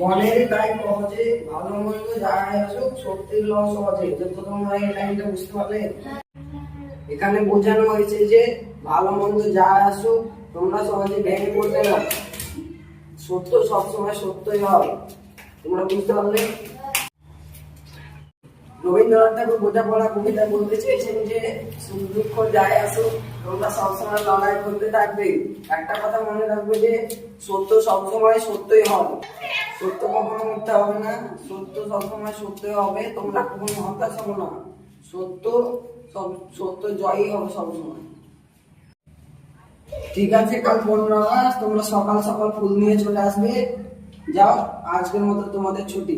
মনের তাই সহজে ভালো মন্দ যাই আসুক সত্যের লস সহজে। যত তোমরা এই লাইনটা বুঝতে পারলে, এখানে বোঝানো হয়েছে যে ভালো মন্দ যা আসুক তোমরা সহজে ভেঙে পড়বে না, সত্য সবসময় সত্যই হয়। তোমরা বুঝতে পারলে? রবীন্দ্রনাথ ঠাকুর বোঝাপড়া কবিতা বলতে চেয়েছেন যে সুখ দুঃখ যায় আসুক তোমরা সবসময় লড়াই করতে থাকবে। একটা কথা মনে রাখবে যে সত্য সবসময় সত্যই হবে, সত্য কখনো মিথ্যা হবে না, সত্য সবসময় সত্যই হবে। তোমরা কখনো হতাশ হবে না, সত্য সত্য জয়ই হবে সবসময়। ঠিক আছে, কাল 15 আগস্ট তোমরা সকাল সকাল ফুল নিয়ে চলে আসবে। যাও, আজকের মতো তোমাদের ছুটি।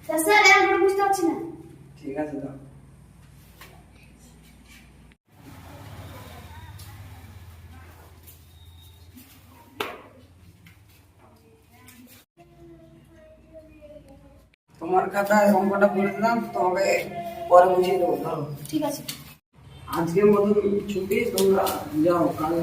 স্যার বুঝতে পারছি না। ঠিক আছে, দাও। তোমার খাতায় অঙ্কটা করে দিলাম, তবে পরে বুঝিয়ে দেবো। ধরো, ঠিক আছে। আজকের মতো ছুটি, তোমরা যাও কাল।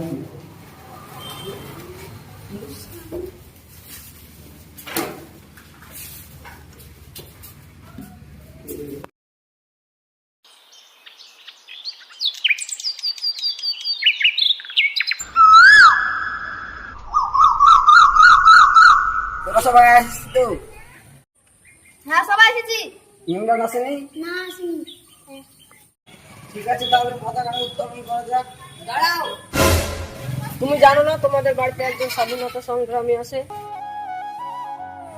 তোরা সবাই আসছিস তো? হ্যাঁ, সবাই এসেছি। ইমরান আসেনি? না, আসেনি। ঠিক আছে, তাহলে পতাকাটা উত্তোলন করা যাক। দাঁড়াও। তুমি জানো না তোমাদের বাড়িতে একজন স্বাধীনতা সংগ্রামী আছে?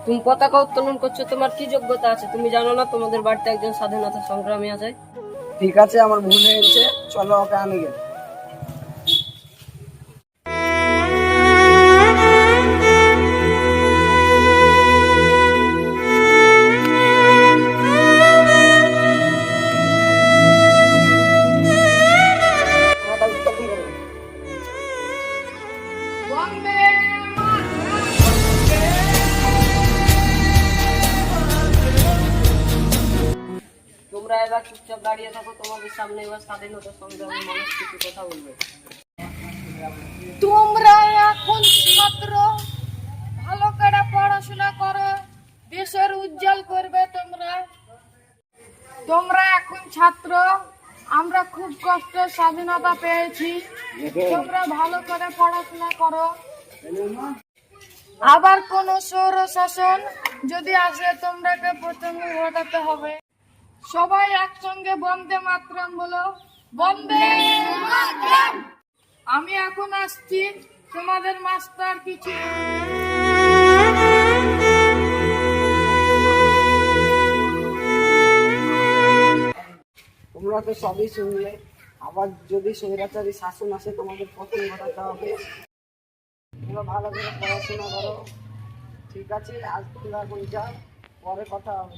তুমি পতাকা উত্তোলন করছো, তোমার কি যোগ্যতা আছে? তুমি জানো না তোমাদের বাড়িতে একজন স্বাধীনতা সংগ্রামী আছে? ঠিক আছে, আমার ভুল হয়েছে, চলো ওকে আনি গে। তোমরা এবার চুপচাপ দাঁড়িয়ে থাকো, তোমাদের সামনে এবার স্বাধীনতা সংগ্রামী মানুষ কিছু কথা বলবে। তোমরা এখন ছাত্র, ভালো করে পড়াশোনা করো, দেশের উজ্জ্বল করবে। তোমরা এখন ছাত্র, আমরা খুব কষ্টে স্বাধীনতা পেয়েছি। তোমরা ভালো করে পড়াশোনা করো। আবার কোন সৌর শাসন যদি আসে তোমরাকে প্রথমে ঘটাতে হবে। সবাই একসঙ্গে বন্দে মাতরম বলো, বন্দে মাতরম। আমি এখন আসছি, তোমাদের মাস্টার কিছু। তোমরা তো সবই শুনলে, আবার যদি স্বৈরাচারী শাসন আসে তোমাদের পতন ঘটাতে হবে। তোমরা ভালো করে পড়াশোনা করো। ঠিক আছে, আজ তোমরা এখন যাও, পরে কথা হবে।